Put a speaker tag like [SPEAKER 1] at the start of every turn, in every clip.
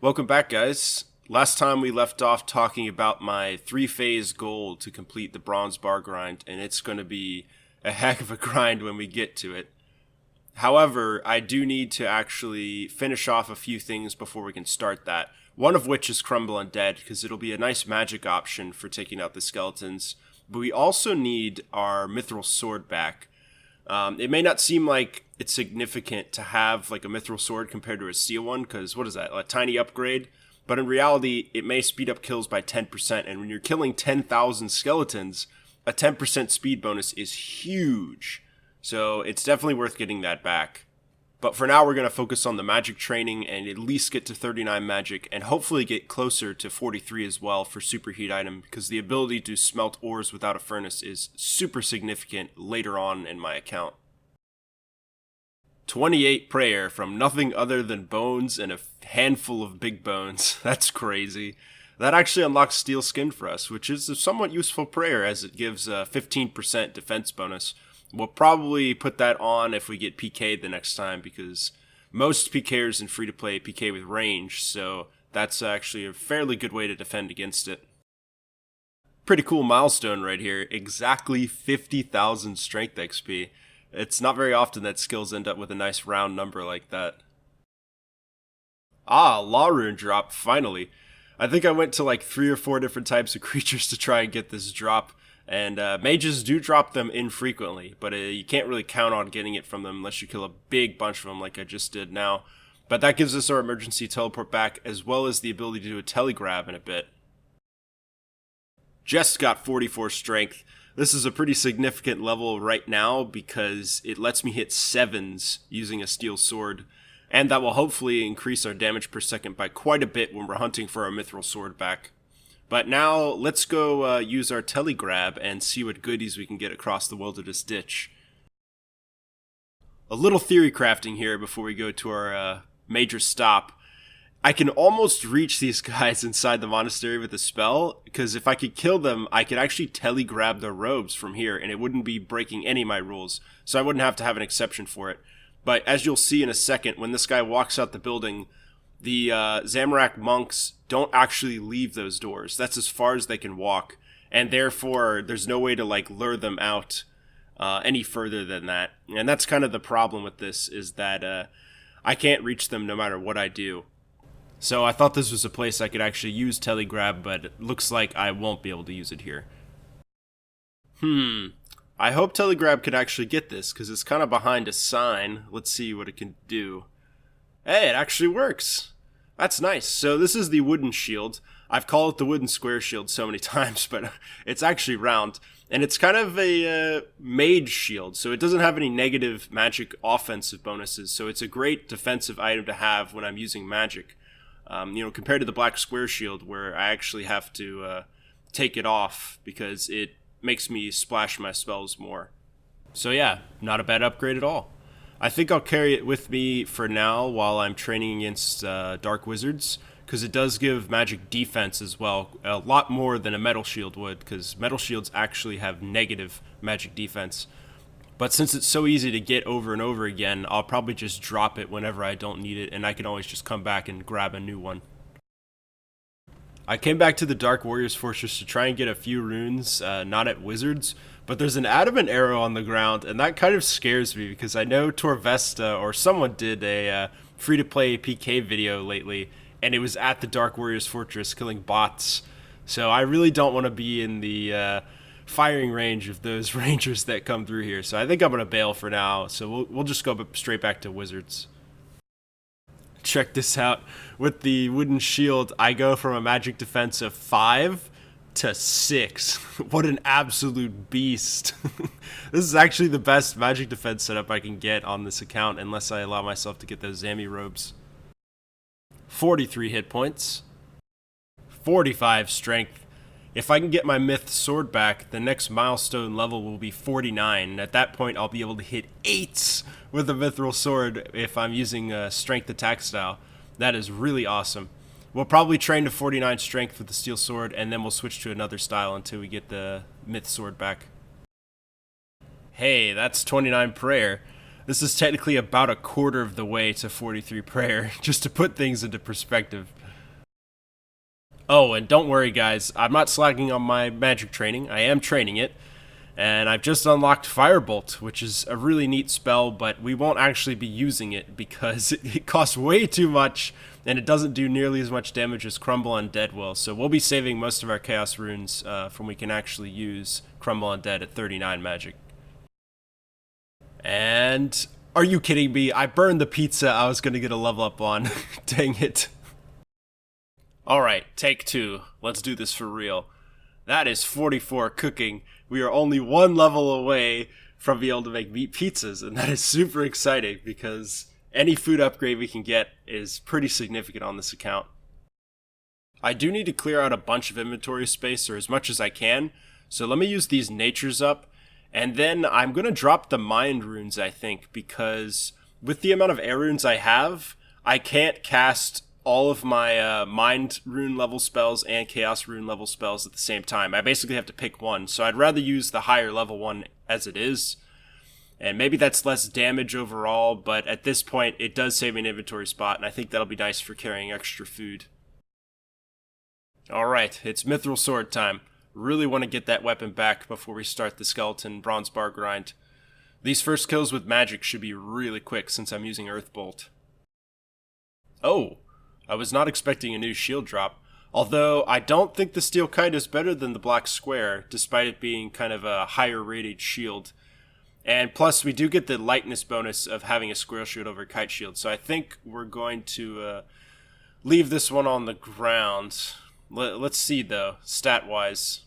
[SPEAKER 1] Welcome back, guys. Last time we left off talking about my three-phase goal to complete the bronze bar grind, and it's going to be a heck of a grind when we get to it. However, I do need to actually finish off a few things before we can start that. One of which is Crumble Undead, because it'll be a nice magic option for taking out the skeletons. But we also need our Mithril Sword back. It may not seem like it's significant to have like a Mithril Sword compared to a Steel one, because what is that, a tiny upgrade? But in reality, it may speed up kills by 10%, and when you're killing 10,000 skeletons, a 10% speed bonus is huge. So it's definitely worth getting that back. But for now, we're going to focus on the magic training and at least get to 39 magic, and hopefully get closer to 43 as well for superheat item, because the ability to smelt ores without a furnace is super significant later on in my account. 28 prayer from nothing other than bones and a handful of big bones. That's crazy. That actually unlocks steel skin for us, which is a somewhat useful prayer as it gives a 15% defense bonus. We'll probably put that on if we get PK'd the next time, because most PKers in free-to-play PK with range, so that's actually a fairly good way to defend against it. Pretty cool milestone right here. Exactly 50,000 strength XP. It's not very often that skills end up with a nice round number like that. Ah, Law Rune drop, finally. I think I went to like 3 or 4 different types of creatures to try and get this drop, and mages do drop them infrequently, but you can't really count on getting it from them unless you kill a big bunch of them like I just did now. But that gives us our emergency teleport back, as well as the ability to do a telegrab in a bit. Just got 44 strength. This is a pretty significant level right now because it lets me hit 7s using a steel sword, and that will hopefully increase our damage per second by quite a bit when we're hunting for our mithril sword back. But now let's go use our telegrab and see what goodies we can get across the wilderness ditch. A little theory crafting here before we go to our major stop. I can almost reach these guys inside the monastery with a spell, because if I could kill them, I could actually telegrab their robes from here, and it wouldn't be breaking any of my rules, so I wouldn't have to have an exception for it. But as you'll see in a second, when this guy walks out the building, the Zamorak monks don't actually leave those doors. That's as far as they can walk, and therefore there's no way to like lure them out any further than that. And that's kind of the problem with this, is that I can't reach them no matter what I do. So I thought this was a place I could actually use telegrab, but it looks like I won't be able to use it here. I hope telegrab can actually get this, because it's kind of behind a sign. Let's see what it can do. Hey, it actually works! That's nice. So this is the wooden shield. I've called it the wooden square shield so many times, but it's actually round. And it's kind of a mage shield, so it doesn't have any negative magic offensive bonuses, so it's a great defensive item to have when I'm using magic. Compared to the black square shield, where I actually have to take it off because it makes me splash my spells more. So yeah, not a bad upgrade at all. I think I'll carry it with me for now while I'm training against dark wizards, because it does give magic defense as well, a lot more than a metal shield would, because metal shields actually have negative magic defense. But since it's so easy to get over and over again, I'll probably just drop it whenever I don't need it, and I can always just come back and grab a new one. I came back to the Dark Warriors Fortress to try and get a few runes, not at wizards, but there's an adamant arrow on the ground, and that kind of scares me, because I know Torvesta, or someone did a free-to-play PK video lately, and it was at the Dark Warriors Fortress killing bots. So I really don't want to be in the firing range of those rangers that come through here, so I think I'm gonna bail for now. So we'll just go straight back to wizards. Check this out. With the wooden shield, I go from a magic defense of 5 to 6. What an absolute beast. This is actually the best magic defense setup I can get on this account, unless I allow myself to get those Zami robes. 43 hit points, 45 strength. If I can get my myth sword back, the next milestone level will be 49, and at that point I'll be able to hit 8s with a mithril sword if I'm using a strength attack style. That is really awesome. We'll probably train to 49 strength with the steel sword, and then we'll switch to another style until we get the myth sword back. Hey, that's 29 prayer. This is technically about a quarter of the way to 43 prayer, just to put things into perspective. Oh, and don't worry, guys. I'm not slacking on my magic training. I am training it. And I've just unlocked Firebolt, which is a really neat spell, but we won't actually be using it because it costs way too much, and it doesn't do nearly as much damage as Crumble Undead will. So we'll be saving most of our Chaos Runes from we can actually use Crumble Undead at 39 magic. And are you kidding me? I burned the pizza I was going to get a level up on. Dang it. Alright, take two. Let's do this for real. That is 44 cooking. We are only one level away from being able to make meat pizzas, and that is super exciting because any food upgrade we can get is pretty significant on this account. I do need to clear out a bunch of inventory space, or as much as I can, so let me use these natures up, and then I'm going to drop the mind runes, I think, because with the amount of air runes I have, I can't cast all of my mind rune level spells and chaos rune level spells at the same time. I basically have to pick one, so I'd rather use the higher level one as it is. And maybe that's less damage overall, but at this point it does save me an inventory spot, and I think that'll be nice for carrying extra food. Alright, it's Mithril Sword time. Really want to get that weapon back before we start the skeleton bronze bar grind. These first kills with magic should be really quick since I'm using Earth Bolt. Oh! I was not expecting a new shield drop, although I don't think the Steel Kite is better than the Black Square, despite it being kind of a higher rated shield. And plus, we do get the lightness bonus of having a square shield over a kite shield, so I think we're going to leave this one on the ground. Let's see, though, stat-wise.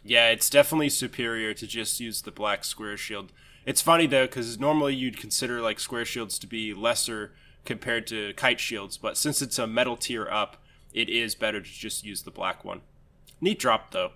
[SPEAKER 1] Yeah, it's definitely superior to just use the Black Square shield. It's funny, though, because normally you'd consider like square shields to be lesser compared to kite shields, but since it's a metal tier up, it is better to just use the black one. Neat drop, though.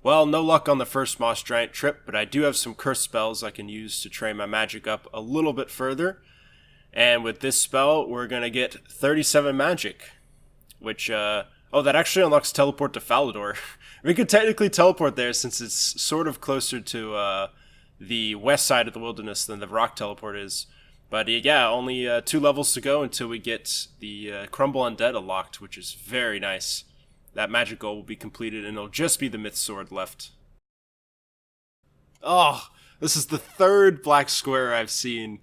[SPEAKER 1] Well, no luck on the first Moss Giant trip, but I do have some curse spells I can use to train my magic up a little bit further. And with this spell, we're going to get 37 magic, which, oh, that actually unlocks teleport to Falador. We could technically teleport there since it's sort of closer to the west side of the wilderness than the rock teleport is. But yeah, only 2 levels to go until we get the Crumble Undead unlocked, which is very nice. That magic goal will be completed, and it'll just be the Myth Sword left. Oh, this is the third Black Square I've seen.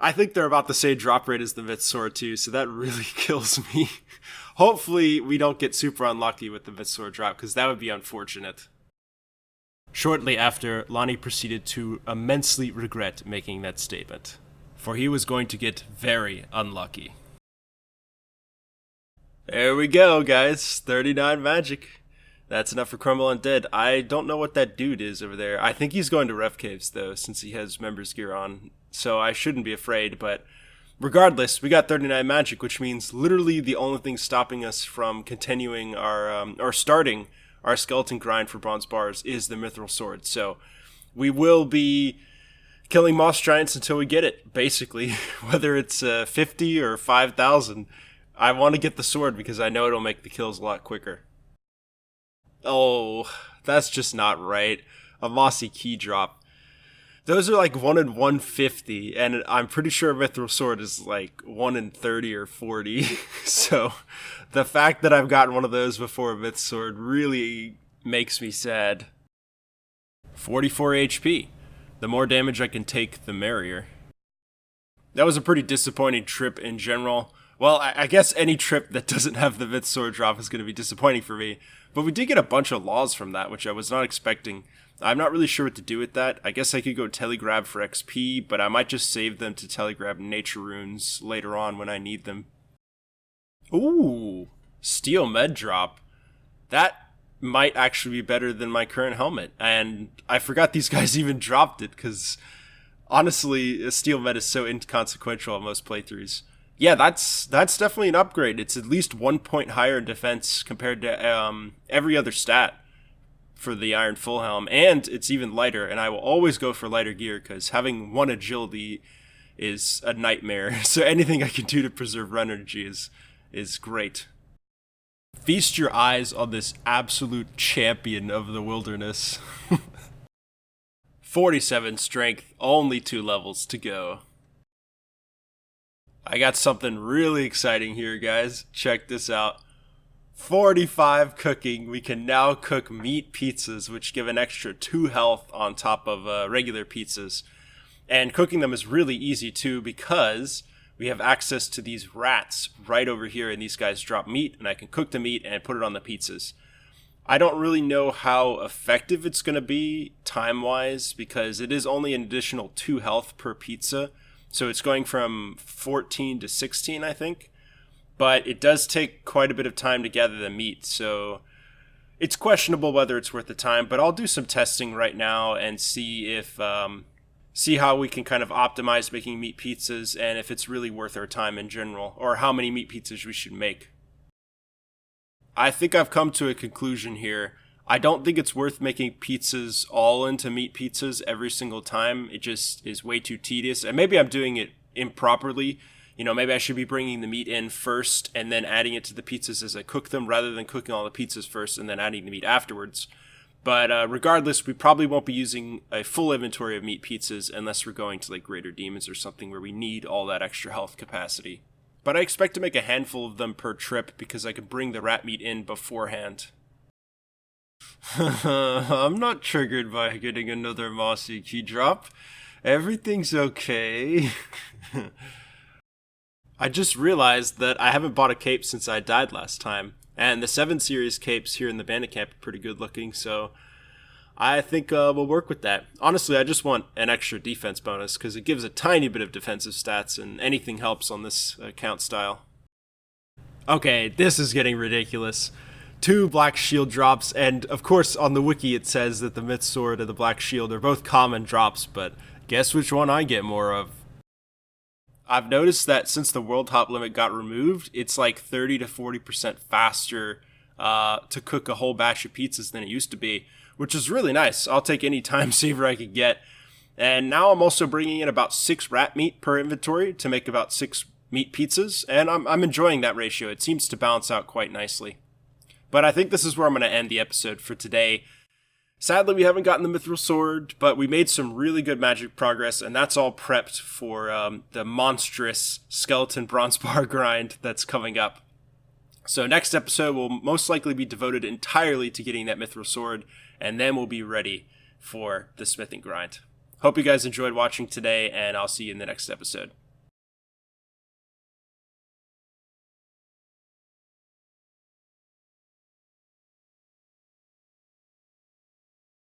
[SPEAKER 1] I think they're about the same drop rate as the Myth Sword too, so that really kills me. Hopefully we don't get super unlucky with the Myth Sword drop, because that would be unfortunate. Shortly after, Lonnie proceeded to immensely regret making that statement, for he was going to get very unlucky. There we go, guys. 39 magic. That's enough for Crumble Undead. I don't know what that dude is over there. I think he's going to Ref Caves, though, since he has members gear on, so I shouldn't be afraid, but regardless, we got 39 magic, which means literally the only thing stopping us from continuing our, or starting our skeleton grind for bronze bars is the Mithril Sword, so we will be killing Moss Giants until we get it, basically. Whether it's 50 or 5,000, I want to get the sword because I know it'll make the kills a lot quicker. Oh, that's just not right. A mossy key drop. Those are like 1 in 150, and I'm pretty sure Mithril Sword is like 1 in 30 or 40. So the fact that I've gotten one of those before Myth Sword really makes me sad. 44 HP. The more damage I can take, the merrier. That was a pretty disappointing trip in general. Well, I guess any trip that doesn't have the Myth Sword drop is going to be disappointing for me. But we did get a bunch of laws from that, which I was not expecting. I'm not really sure what to do with that. I guess I could go telegrab for XP, but I might just save them to telegrab nature runes later on when I need them. Ooh, steel med drop. That might actually be better than my current helmet. And I forgot these guys even dropped it, because honestly, steel med is so inconsequential on most playthroughs. Yeah, that's definitely an upgrade. It's at least 1 point higher in defense compared to every other stat for the Iron Full Helm, and it's even lighter, and I will always go for lighter gear because having 1 agility is a nightmare, so anything I can do to preserve run energy is great. Feast your eyes on this absolute champion of the wilderness. 47 strength, only 2 levels to go. I got something really exciting here, guys. Check this out. 45 cooking. We can now cook meat pizzas, which give an extra 2 health on top of regular pizzas. And cooking them is really easy too because we have access to these rats right over here, and these guys drop meat, and I can cook the meat and put it on the pizzas. I don't really know how effective it's going to be time-wise because it is only an additional 2 health per pizza. So it's going from 14 to 16, I think. But it does take quite a bit of time to gather the meat, so it's questionable whether it's worth the time. But I'll do some testing right now and see how we can kind of optimize making meat pizzas and if it's really worth our time in general, or how many meat pizzas we should make. I think I've come to a conclusion here. I don't think it's worth making pizzas all into meat pizzas every single time. It just is way too tedious. And maybe I'm doing it improperly. Maybe I should be bringing the meat in first and then adding it to the pizzas as I cook them rather than cooking all the pizzas first and then adding the meat afterwards. But regardless, we probably won't be using a full inventory of meat pizzas unless we're going to like Greater Demons or something where we need all that extra health capacity. But I expect to make a handful of them per trip because I can bring the rat meat in beforehand. I'm not triggered by getting another mossy key drop. Everything's okay. I just realized that I haven't bought a cape since I died last time. And the 7 series capes here in the bandit camp are pretty good looking, so I think we'll work with that. Honestly, I just want an extra defense bonus because it gives a tiny bit of defensive stats and anything helps on this account style. Okay, this is getting ridiculous. 2 black shield drops, and of course on the wiki it says that the myth sword and the black shield are both common drops, but guess which one I get more of? I've noticed that since the world hop limit got removed, it's like 30 to 40% faster to cook a whole batch of pizzas than it used to be, which is really nice. I'll take any time saver I could get. And now I'm also bringing in about 6 rat meat per inventory to make about 6 meat pizzas, and I'm enjoying that ratio. It seems to balance out quite nicely. But I think this is where I'm going to end the episode for today. Sadly, we haven't gotten the Mithril Sword, but we made some really good magic progress, and that's all prepped for the monstrous skeleton bronze bar grind that's coming up. So next episode will most likely be devoted entirely to getting that Mithril Sword, and then we'll be ready for the smithing grind. Hope you guys enjoyed watching today, and I'll see you in the next episode.